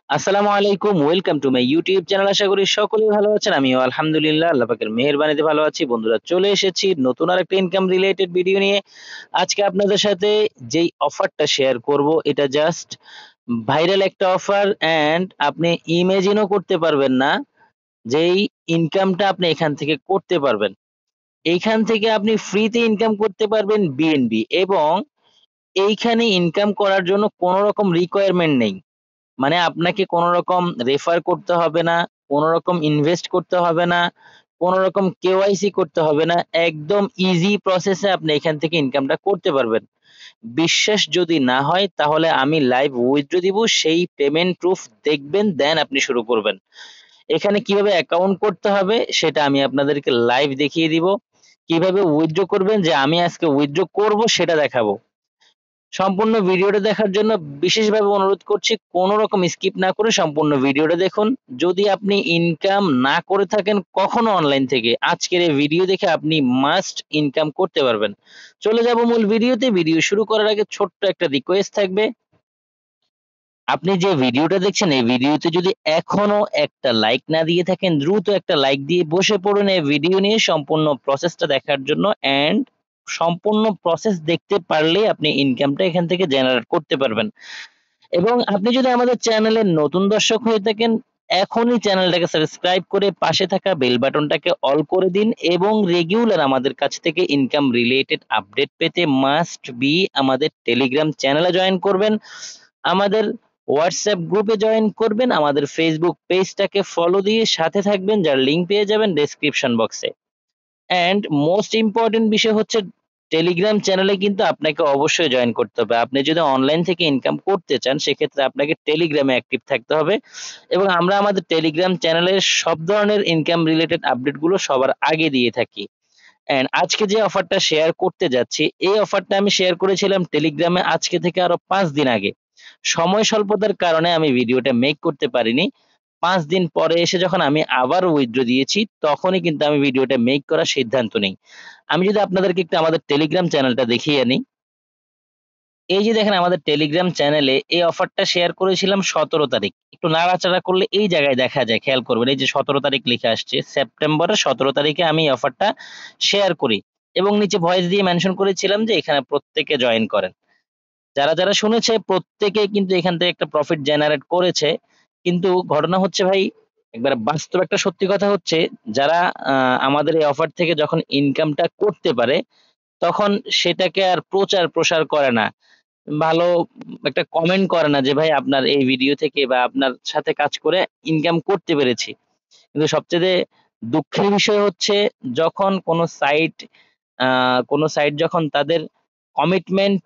আসসালামু আলাইকুম, welcome to my YouTube channel. আশা করি সকলেই ভালো আছেন। আমিও আলহামদুলিল্লাহ আল্লাহ পাকের মেহেরবানিতে ভালো আছি। বন্ধুরা, চলে এসেছি নতুন আরেকটা ইনকাম রিলেটেড ভিডিও নিয়ে। আজকে আপনাদের সাথে যেই অফারটা শেয়ার করব, এটা জাস্ট ভাইরাল একটা অফার, অ্যান্ড আপনি ইমাজিনও করতে পারবেন না যেই ইনকামটা আপনি এখান থেকে করতে পারবেন। এইখান থেকে আপনি ফ্রিতে ইনকাম করতে পারবেন বিএনবি, এবং এইখানে ইনকাম করার জন্য কোনো রকম রিকোয়ারমেন্ট নেই। মানে আপনাকে কোন রকম রেফার করতে হবে না, কোন রকম ইনভেস্ট করতে হবে না, কোন রকম কেওয়াইসি করতে হবে না। একদম ইজি প্রসেসে আপনি এখান থেকে ইনকামটা করতে পারবেন। বিশ্বাস যদি না হয় তাহলে আমি লাইভ উইথড্র দিব, সেই পেমেন্ট প্রুফ দেখবেন, দেন আপনি শুরু করবেন। এখানে কিভাবে অ্যাকাউন্ট করতে হবে সেটা আমি আপনাদেরকে লাইভ দেখিয়ে দিব। কিভাবে উইথড্র করবেন, যে আমি আজকে উইথড্র করব সেটা দেখাবো। সম্পূর্ণ ভিডিওটা দেখার জন্য বিশেষভাবে অনুরোধ করছি, কোনো রকম স্কিপ না করে সম্পূর্ণ ভিডিওটা দেখুন। যদি আপনি ইনকাম না করে থাকেন কখনো অনলাইন থেকে, আজকের এই ভিডিও দেখে আপনি মাস্ট ইনকাম করতে পারবেন। চলে যাব মূল ভিডিওতে। ভিডিও শুরু করার আগে ছোট্ট একটা রিকোয়েস্ট থাকবে। আপনি যে ভিডিওটা দেখছেন, এই ভিডিওতে যদি এখনো একটা লাইক না দিয়ে থাকেন, দ্রুত একটা লাইক দিয়ে বসে পড়ুন এই ভিডিও নিয়ে সম্পূর্ণ প্রসেসটা দেখার জন্য। অ্যান্ড সম্পূর্ণ প্রসেস দেখতে পারলেই আপনি ইনকামটা এখান থেকে জেনারেট করতে পারবেন। এবং আপনি যদি আমাদের চ্যানেলের নতুন দর্শক হয়ে থাকেন, এখনই চ্যানেলটাকে সাবস্ক্রাইব করে পাশে থাকা বেল বাটনটাকে অল করে দিন, এবং রেগুলার আমাদের কাছ থেকে ইনকাম রিলেটেড আপডেট পেতে মাস্ট বি আমাদের টেলিগ্রাম চ্যানেলে জয়েন করবেন, আমাদের হোয়াটসঅ্যাপ গ্রুপে জয়েন করবেন, আমাদের ফেসবুক পেজটাকে ফলো দিয়ে সাথে থাকবেন, যার লিংক পেয়ে যাবেন ডেসক্রিপশন বক্সে। অ্যান্ড মোস্ট ইম্পর্টেন্ট বিষয় হচ্ছে, টেলিগ্রাম চ্যানেলে কিন্তু আপনাকে অবশ্যই জয়েন করতে হবে। আপনি যদি অনলাইন থেকে ইনকাম করতে চান, সেক্ষেত্রে আপনাকে টেলিগ্রামে অ্যাক্টিভ থাকতে হবে, এবং আমরা আমাদের টেলিগ্রাম চ্যানেলের সব ধরনের ইনকাম রিলেটেড আপডেট গুলো সবার আগে দিয়ে থাকি। অ্যান্ড আজকে যে অফারটা শেয়ার করতে যাচ্ছি, এই অফারটা আমি শেয়ার করেছিলাম টেলিগ্রামে আজকে থেকে আরো 5 দিন আগে। সময় স্বল্পতার কারণে আমি ভিডিওটা মেক করতে পারিনি। ৫ দিন পরে এসে যখন আমি আবার উইথড্র দিয়েছি, তখনই কিন্তু আমি ভিডিওটা মেক করার সিদ্ধান্ত নেই। আমি যদি আপনাদেরকে একটু আমাদের টেলিগ্রাম চ্যানেলটা দেখিয়ে আনি। এই যে দেখেন, আমাদের টেলিগ্রাম চ্যানেলে এই অফারটা শেয়ার করেছিলাম ১৭ তারিখ। একটু নাড়াচাড়া করলে এই জায়গায় দেখা যায়, খেয়াল করবেন। এই যে ১৭ তারিখ লিখে আসছে, সেপ্টেম্বরের ১৭ তারিখে আমি এই অফারটা শেয়ার করি, এবং নিচে ভয়েস দিয়ে মেনশন করেছিলাম যে এখানে প্রত্যেকে জয়েন করেন। যারা শুনেছে প্রত্যেকেই কিন্তু এখান থেকে একটা প্রফিট জেনারেট করেছে। কিন্তু ঘটনা হচ্ছে ভাই, একবারে বাস্তব একটা সত্যি কথা হচ্ছে, যারা আমাদের এই অফার থেকে যখন ইনকামটা করতে পারে, তখন সেটাকে আর প্রচার প্রসার করে না। ভালো একটা কমেন্ট করে না যে ভাই আপনার এই ভিডিও থেকে বা আপনার সাথে কাজ করে ইনকাম করতে পেরেছি। কিন্তু সবচেয়ে দুঃখের বিষয় হচ্ছে, যখন কোন সাইট যখন তাদের কমিটমেন্ট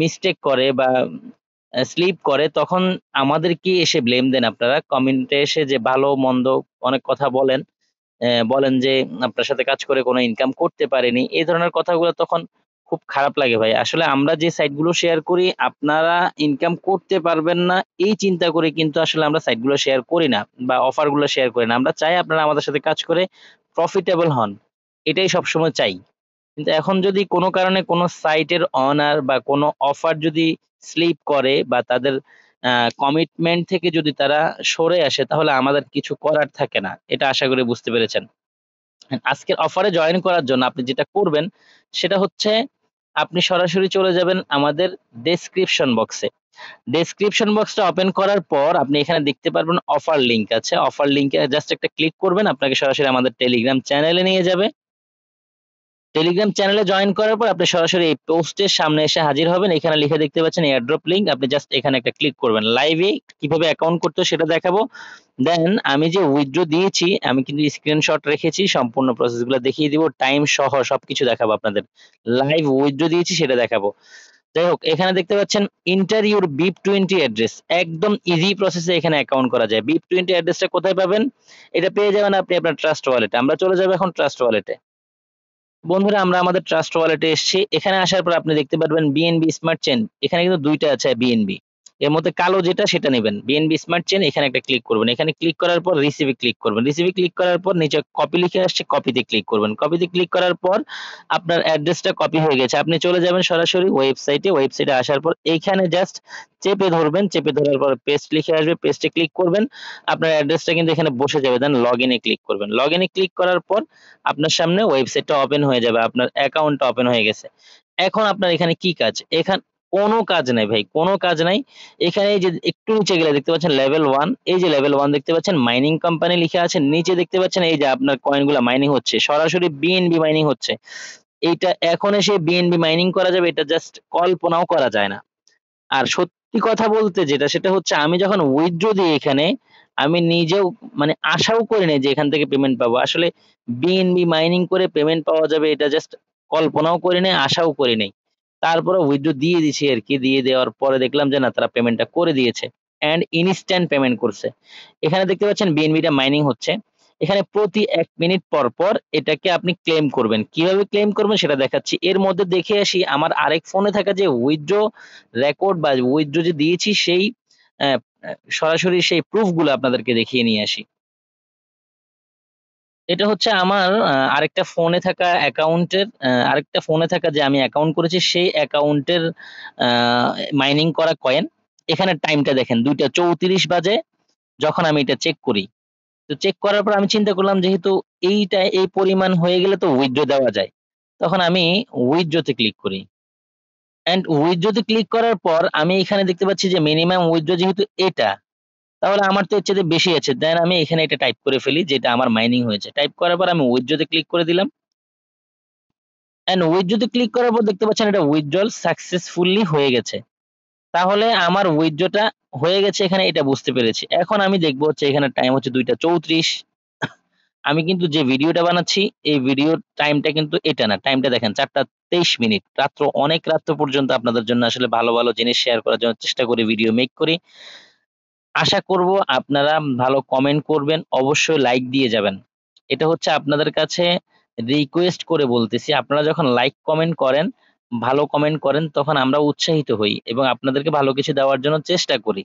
মিস্টেক করে বা স্লিপ করে, তখন আমাদেরকে এসে ব্লেম দেন আপনারা। কমেন্টে এসে যে ভালো-মন্দ অনেক কথা বলেন। বলেন যে আপনার সাথে কাজ করে কোনো ইনকাম করতে পারিনি। এই ধরনের কথাগুলো তখন খুব খারাপ লাগে ভাই। আসলে আমরা যে সাইট গুলো শেয়ার করি, আপনারা ইনকাম করতে পারবেন না এই চিন্তা করে কিন্তু আসলে আমরা সাইট গুলো শেয়ার করি না, বা অফার গুলো শেয়ার করি না। আমরা চাই আপনারা আমাদের সাথে কাজ করে প্রফিটেবল হন। এটাই সবসময় চাই। কিন্তু এখন যদি কোনো কারণে কোনো সাইটের অনার বা কোনো অফার যদি স্লিপ করে, বা তাদের কমিটমেন্ট থেকে যদি তারা সরে আসে, তাহলে আমাদের কিছু করার থাকে না। এটা আশা করি বুঝতে পেরেছেন। আজকের অফারে জয়েন করার জন্য আপনি যেটা করবেন, সেটা হচ্ছে আপনি সরাসরি চলে যাবেন আমাদের ডেসক্রিপশন বক্সে। ডেসক্রিপশন বক্সটা ওপেন করার পর আপনি এখানে দেখতে পারবেন অফার লিংক আছে। অফার লিংকে জাস্ট একটা ক্লিক করবেন, আপনাকে সরাসরি আমাদের টেলিগ্রাম চ্যানেলে নিয়ে যাবে। টেলিগ্রাম চ্যানেলে জয়েন করার পর আপনি সরাসরি এই পোস্টের সামনে এসে হাজির হবেন। এখানে লিখে দেখতে পাচ্ছেন এয়ারড্রপ লিংক। আপনি জাস্ট এখানে একটা ক্লিক করবেন। লাইভে কিভাবে অ্যাকাউন্ট করতে হয় সেটা দেখাবো। দেন আমি যে উইথড্র দিয়েছি, আমি কিন্তু স্ক্রিনশট রেখেছি। সম্পূর্ণ প্রসেস গুলো দেখিয়ে দিব। টাইম সহ সবকিছু দেখাবো আপনাদের। লাইভ উইথড্র দিয়েছি সেটা দেখাবো। যাই হোক, এখানে দেখতে পাচ্ছেন এন্টার ইউর BIP20 অ্যাড্রেস। একদম ইজি প্রসেসে এখানে অ্যাকাউন্ট করা যায়। BIP20 অ্যাড্রেসটা কোথায় পাবেন? এটা পেয়ে যাবেন আপনি আপনার ট্রাস্ট ওয়ালেটে। আমরা চলে যাব এখন ট্রাস্ট ওয়ালেটে। বন্ধুরা, আমরা আমাদের ট্রাস্ট ওয়ালেটে এসেছি। এখানে আসার পর আপনি দেখতে পারবেন বিএনবি স্মার্ট চেইন। এখানে কিন্তু ২ টা আছে বিএনবি। এর মধ্যে কালো যেটা সেটা নেবেন, বিএনবি স্মার্ট চেইন, এখানে একটা ক্লিক করবেন, এখানে ক্লিক করার পর রিসিভে ক্লিক করবেন, রিসিভে ক্লিক করার পর নিচে কপি লিখে আসছে, কপিতে ক্লিক করবেন, কপিতে ক্লিক করার পর আপনার অ্যাড্রেসটা কপি হয়ে গেছে, আপনি চলে যাবেন সরাসরি ওয়েবসাইটে, ওয়েবসাইটে আসার পর এইখানে জাস্ট চেপে ধরবেন, চেপে ধরার পর পেস্ট লিখে আসবে, পেস্টে ক্লিক করবেন, আপনার অ্যাড্রেসটা কিন্তু এখানে বসে যাবে, দেন লগইনে ক্লিক করবেন, লগইনে ক্লিক করার পর আপনার সামনে ওয়েবসাইটটা ওপেন হয়ে যাবে, আপনার অ্যাকাউন্টটা ওপেন হয়ে গেছে। এখন আপনার এখানে কি কাজ? কোনো কাজ নাই ভাই, কোনো কাজ নাই। এখানে এই যে একটু নিচে গেলে দেখতে পাচ্ছেন লেভেল 1, এই যে লেভেল 1 দেখতে পাচ্ছেন, মাইনিং কোম্পানি লিখা আছে, নিচে দেখতে পাচ্ছেন এই যে আপনার কয়েনগুলা মাইনিং হচ্ছে, সরাসরি বিএনবি মাইনিং হচ্ছে। এইটা এখন এসে বিএনবি মাইনিং করা যাবে, এটা জাস্ট কল্পনাও করা যায় না। আর সত্যি কথা বলতে যেটা, সেটা হচ্ছে আমি যখন উইথড্র দিই এখানে, আমি নিজেও মানে আশাও করি নাই যে এখান থেকে পেমেন্ট পাবো। আসলে বিএনবি মাইনিং করে পেমেন্ট পাওয়া যাবে এটা জাস্ট কল্পনাও করি নাই, আশাও করি নাই। তারপরে উইথড্র দিয়ে দিছি আরকি। দিয়ে দেওয়ার পরে দেখলাম যে না, তারা পেমেন্টটা করে দিয়েছে অ্যান্ড ইনস্ট্যান্ট পেমেন্ট করছে। এখানে দেখতে পাচ্ছেন বিএনবিটা মাইনিং হচ্ছে। এখানে প্রতি ১ মিনিট পর, পর এটাকে আপনি ক্লেম করবেন। কিভাবে ক্লেম করবেন সেটা দেখাচ্ছি। এর মধ্যে দেখে আসি আমার আরেক ফোনে থাকা যে উইথড্র রেকর্ড বা উইথড্র যে দিয়েছি সেই অ্যা অ্যা সরাসরি সেই প্রুফ গুলো আপনাদেরকে দেখিয়ে নিয়ে আসি। এটা হচ্ছে আমার আরেকটা ফোনে থাকা অ্যাকাউন্টের আরেকটা ফোনে থাকা যে আমি অ্যাকাউন্ট করেছি সেই অ্যাকাউন্টের আ মাইনিং করা কয়েন। এখানে টাইমটা দেখেন ২টা ৩৪ বাজে যখন আমি এটা চেক করি। তো চেক করার পর আমি চিন্তা করলাম যেহেতু এইটা এই পরিমাণ হয়ে গেলে তো উইথড্র দেওয়া যায়। তখন আমি উইথড্র তে ক্লিক করি। অ্যান্ড উইথড্র তে ক্লিক করার পর আমি এখানে দেখতে পাচ্ছি যে মিনিমাম উইথড্র যেহেতু এটা, তাহলে আমার তো এর চাইতে বেশি আছে। দেন আমি এখানে এটা টাইপ করে ফেলি যেটা আমার মাইনিং হয়েছে। টাইপ করার পর আমি উইথড্র তে ক্লিক করে দিলাম। অ্যান্ড উইথড্র তে ক্লিক করার পর দেখতে পাচ্ছেন এটা উইথড্রল সাকসেসফুলি হয়ে গেছে। তাহলে আমার উইথড্রটা হয়ে গেছে এখানে, এটা বুঝতে পেরেছি। এখন আমি দেখব হচ্ছে এখানে টাইম হচ্ছে ২টা ৩৪। আমি কিন্তু যে ভিডিওটা বানাচ্ছি এই ভিডিওর টাইমটা কিন্তু এটা না। টাইমটা দেখেন ৪টা ২৩ মিনিট। অনেক রাত্র পর্যন্ত আপনাদের জন্য আসলে ভালো, ভালো জিনিস শেয়ার করার জন্য চেষ্টা করি, ভিডিও মেক করি। আশা করব আপনারা ভালো কমেন্ট করবেন, অবশ্যই লাইক দিয়ে যাবেন। এটা হচ্ছে আপনাদের কাছে রিকোয়েস্ট করে বলতেছি। আপনারা যখন লাইক কমেন্ট করেন, ভালো কমেন্ট করেন তখন আমরা উৎসাহিত হই এবং আপনাদেরকে ভালো কিছু দেওয়ার জন্য চেষ্টা করি।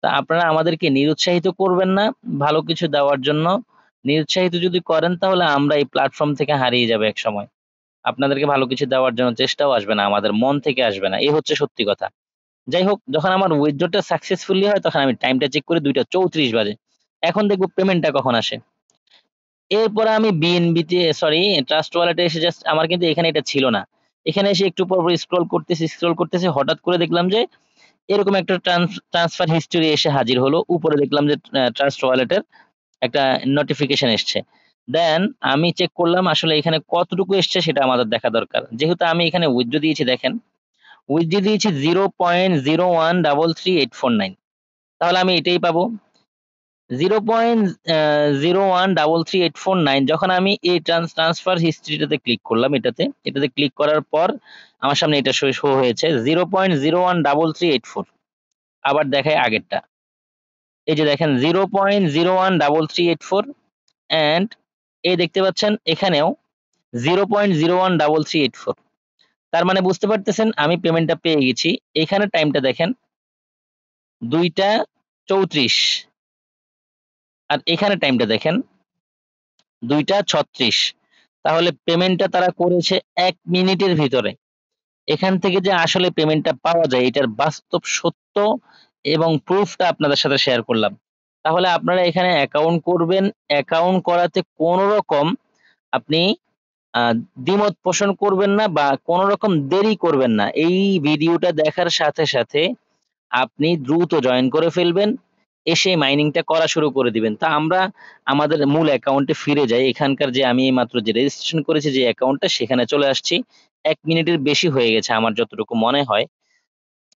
তা আপনারা আমাদেরকে নিরুৎসাহিত করবেন না ভালো কিছু দেওয়ার জন্য। নিরুৎসাহিত যদি করেন তাহলে আমরা এই প্ল্যাটফর্ম থেকে হারিয়ে যাবো একসময়। আপনাদেরকে ভালো কিছু দেওয়ার জন্য চেষ্টাও আসবে না, আমাদের মন থেকে আসবে না। এই হচ্ছে সত্যি কথা। যাই হোক, যখন আমার উইথড্রটা সাকসেসফুলি হয় তখন আমি টাইমটা চেক করি ২টা ৩৪ বাজে। এখন দেখব পেমেন্টটা কখন আসে। এরপরে আমি বিএনবি তে সরি ট্রাস্ট ওয়ালেটে এসে জাস্ট আমার কিন্তু এখানে এটা ছিল না। এখানে এসে একটু পর, পর স্ক্রল করতেছি হঠাৎ করে দেখলাম যে এরকম একটা ট্রান্সফার হিস্টোরি এসে হাজির হলো। উপরে দেখলাম যে ট্রাস্ট ওয়ালেটের একটা নোটিফিকেশন এসছে। দেন আমি চেক করলাম আসলে এখানে কতটুকু এসছে সেটা আমাদের দেখা দরকার। যেহেতু আমি এখানে উইথড্র দিয়েছি দেখেন, উইথড্র দিয়েছি 0.0133849, তাহলে আমি এটাই পাবো। 0.0133849 যখন আমি এই ট্রান্সফার হিস্ট্রিটাতে ক্লিক করলাম এটাতে ক্লিক করার পর আমার সামনে এটা শো হয়েছে 0.013384। আবার দেখাই আগেরটা। এই যে দেখেন 0.013384 অ্যান্ড এই দেখতে পাচ্ছেন এখানেও 0.013384। তার মানে বুঝতে পারতেছেন আমি পেমেন্টটা পেয়ে গেছি। এখানে টাইমটা দেখেন ২টা ৩৪ আর এখানে টাইমটা দেখেন ২টা ৩৬। তাহলে পেমেন্টটা তারা করেছে ১ মিনিটের ভিতরে। এখান থেকে যে আসলে পেমেন্টটা পাওয়া যায় এটার বাস্তব সত্য এবং প্রুফটা আপনাদের সাথে শেয়ার করলাম। তাহলে আপনারা এখানে অ্যাকাউন্ট করবেন। অ্যাকাউন্ট করাতে কোন রকম আপনি আ দ্বিমত পোষণ করবেন না বা কোন রকম দেরি করবেন না। এই ভিডিওটা দেখার সাথে, সাথে আপনি দ্রুত জয়েন করে ফেলবেন। এসে মাইনিংটা করা শুরু করে দিবেন। তা আমরা আমাদের মূল অ্যাকাউন্টে ফিরে যাই। এখানকার যে আমি এইমাত্র যে রেজিস্ট্রেশন করেছি যে অ্যাকাউন্টটা সেখানে চলে আসছি। ১ মিনিটের বেশি হয়ে গেছে আমার যতটুকু মনে হয়।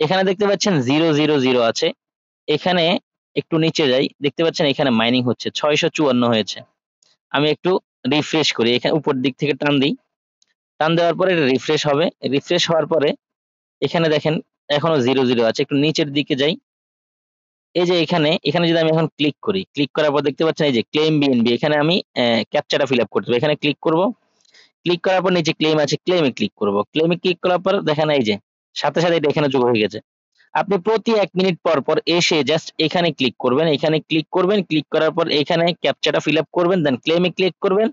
এখানে দেখতে পাচ্ছেন ০০০ আছে। এখানে একটু নিচে যাই। দেখতে পাচ্ছেন এখানে মাইনিং হচ্ছে। ৬৫৪ হয়েছে। আমি একটু রিফ্রেশ করি। এখানে উপর দিক থেকে টান দেই। টান দেওয়ার পরে এটা রিফ্রেশ হবে। রিফ্রেশ হওয়ার পরে এখানে দেখেন এখনো ০০ আছে। একটু নিচের দিকে যাই। এই যে এখানে যদি আমি এখন ক্লিক করি, ক্লিক করার পর দেখতে পাচ্ছেন এই যে ক্লেম বিএনবি, এখানে আমি ক্যাপচাটা ফিল আপ করতে হবে। এখানে ক্লিক করব। ক্লিক করার পর নিচে ক্লেম আছে, ক্লেম এ ক্লিক করব। ক্লেম এ ক্লিক করার পর দেখেন এই যে সাথে, সাথে এটা এখানে যোগ হয়ে গেছে। আপনি প্রতি 1 মিনিট পর পর এসে জাস্ট এখানে ক্লিক করবেন, এখানে ক্লিক করবেন, ক্লিক করার পর এখানে ক্যাপচাটা ফিল আপ করবেন, দেন ক্লেমে ক্লিক করবেন।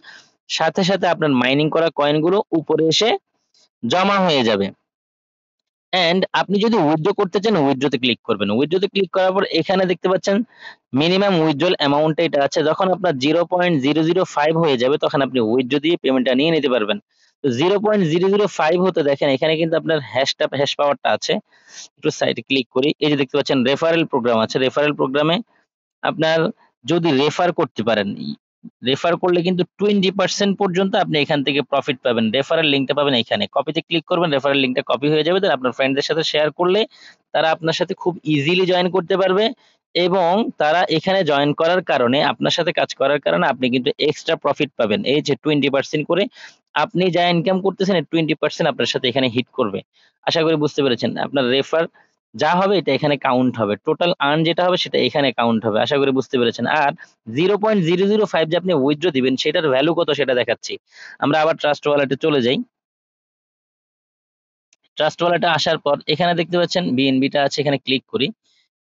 সাথে সাথে আপনার মাইনিং করা কয়েনগুলো উপরে এসে জমা হয়ে যাবে। অ্যান্ড আপনি যদি উইথড্র করতে চান উইথড্রোতে ক্লিক করবেন। উইথড্রোতে ক্লিক করার পর এখানে দেখতে পাচ্ছেন মিনিমাম উইথড্রল অ্যামাউন্ট এটা আছে। যখন আপনার 0.005 হয়ে যাবে তখন আপনি উইথড্র দিয়ে পেমেন্টটা নিয়ে নিতে পারবেন। তো 0.005 হতে দেখেন এখানে কিন্তু আপনার হ্যাশ পাওয়ারটা আছে। একটু সাইডে ক্লিক করি। এই যে দেখতে পাচ্ছেন রেফারেল প্রোগ্রাম আছে। রেফারেল প্রোগ্রামে আপনার যদি রেফার করতে পারেন, রেফার করলে কিন্তু 20% পর্যন্ত আপনি এখান থেকে প্রফিট পাবেন। রেফারেল লিংকটা পাবেন এখানে। কপিতে ক্লিক করবেন, রেফারেল লিংকটা কপি হয়ে যাবে। দেন আপনার ফ্রেন্ডদের সাথে শেয়ার করলে তারা আপনার সাথে খুব ইজিলি জয়েন করতে পারবে এবং তারা এখানে জয়েন করার কারণে আপনার সাথে কাজ করার কারণে আপনি কিন্তু এক্সট্রা প্রফিট পাবেন। এই যে 20% করে আপনি যা ইনকাম করতেছেন এর 20% আপনার সাথে এখানে হিট করবে। আশা করি বুঝতে পেরেছেন। আপনার রেফার যা হবে এটা এখানে কাউন্ট হবে। টোটাল আর্ন যেটা হবে সেটা এখানে কাউন্ট হবে। আশা করি বুঝতে পেরেছেন। আর 0.005 যে আপনি উইথড্র দিবেন সেটার ভ্যালু কত সেটা দেখাচ্ছি। আমরা আবার ট্রাস্ট ওয়ালেটে চলে যাই। ট্রাস্ট ওয়ালেটে আসার পর এখানে দেখতে পাচ্ছেন বিএনবি টা আছে, এখানে ক্লিক করি।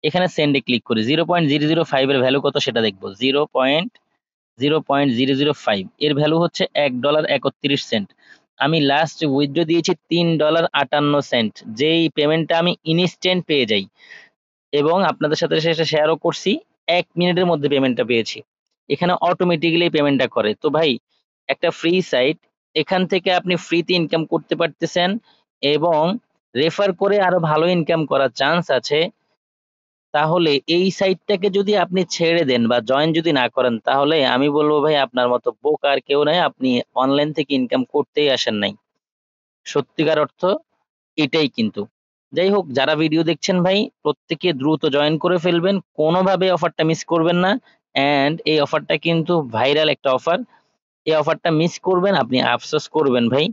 এখানে সেন্ড এ ক্লিক করি। 0.005 এর ভ্যালু কত সেটা দেখব। 0.005 এর ভ্যালু হচ্ছে $1.31। আমি লাস্ট উইথড্র দিয়েছি $3.58, যেই পেমেন্টটা আমি ইনস্ট্যান্ট পেয়ে যাই। এবং আপনাদের সাথে সেটা শেয়ারও করছি। ১ মিনিটের মধ্যে পেমেন্টটা পেয়েছি। এখানে অটোমেটিক্যালি পেমেন্টটা করে। তো ভাই একটা ফ্রি সাইট, এখান থেকে আপনি ফ্রিতে ইনকাম করতে পারতেছেন এবং রেফার করে আরো ভালো ইনকাম করার চান্স আছে। তাহলে এই সাইটটাকে যদি আপনি ছেড়ে দেন বা জয়েন যদি না করেন তাহলে আমি বলব ভাই আপনার মতো বোকা আর কেউ নাই। আপনি অনলাইন থেকে ইনকাম করতেই আসেন নাই। সত্যিকার অর্থ এটাই কিন্তু। যাই হোক যারা ভিডিও দেখছেন ভাই প্রত্যেকে দ্রুত জয়েন করে ফেলবেন। কোনোভাবে অফারটা মিস করবেন না। অ্যান্ড এই অফারটা কিন্তু ভাইরাল একটা অফার। এই অফারটা মিস করবেন আপনি আফসোস করবেন ভাই।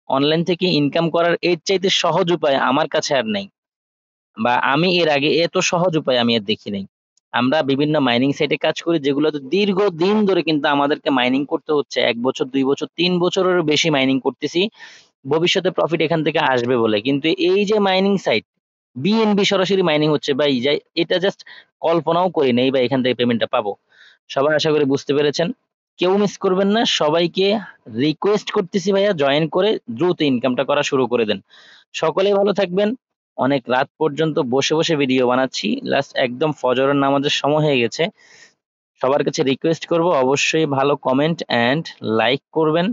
অনলাইন থেকে ইনকাম করার এর চাইতে সহজ উপায় আমার কাছে আর নেই। বা আমি এর আগে এত সহজ উপায় আমি আর দেখি নাই। আমরা বিভিন্ন মাইনিং সাইটে কাজ করি যেগুলোতে দীর্ঘদিন ধরে কিন্তু আমাদেরকে মাইনিং করতে হচ্ছে। ১ বছর, ২ বছর, ৩ বছরেরও বেশি মাইনিং করতেছি। ভবিষ্যতে প্রফিট এখান থেকে আসবে বলে। কিন্তু এই যে মাইনিং সাইট, বিএনবি সরাসরি মাইনিং হচ্ছে ভাই এটা জাস্ট কল্পনাও করি নাই বা এখান থেকে পেমেন্টটা পাবো। সবাই আশা করি বুঝতে পেরেছেন। কেউ মিস করবেন না। সবাইকে রিকোয়েস্ট করতেছি ভাইয়া জয়েন করে দ্রুত ইনকামটা করা শুরু করে দেন। সকলেই ভালো থাকবেন। অনেক রাত পর্যন্ত বসে ভিডিও বানাচ্ছি। লাস্ট একদম ফজরের নামাজের সময় হয়ে গেছে। সবার কাছে রিকোয়েস্ট করব অবশ্যই ভালো কমেন্ট অ্যান্ড লাইক করবেন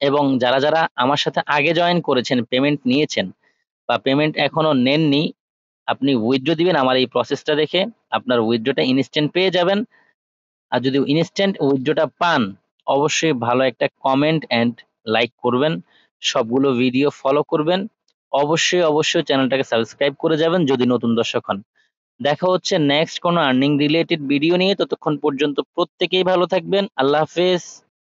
এবং যারা আমার সাথে আগে জয়েন করেছেন, পেমেন্ট নিয়েছেন বা পেমেন্ট এখনো নেননি, আপনি উইথড্র দিবেন আমার এই প্রসেসটা দেখে। আপনার উইথড্রটা ইনস্ট্যান্ট পেয়ে যাবেন। আর যদি ইনস্ট্যান্ট উইথড্রটা পান, অবশ্যই ভালো একটা কমেন্ট অ্যান্ড লাইক করবেন। সবগুলো ভিডিও ফলো করবেন। অবশ্যই চ্যানেলটাকে সাবস্ক্রাইব করে যাবেন যদি নতুন দর্শক হন। দেখা হচ্ছে নেক্সট কোনো আর্নিং রিলেটেড ভিডিও নিয়ে। ততক্ষণ পর্যন্ত প্রত্যেকেই ভালো থাকবেন। আল্লাহ হাফেজ।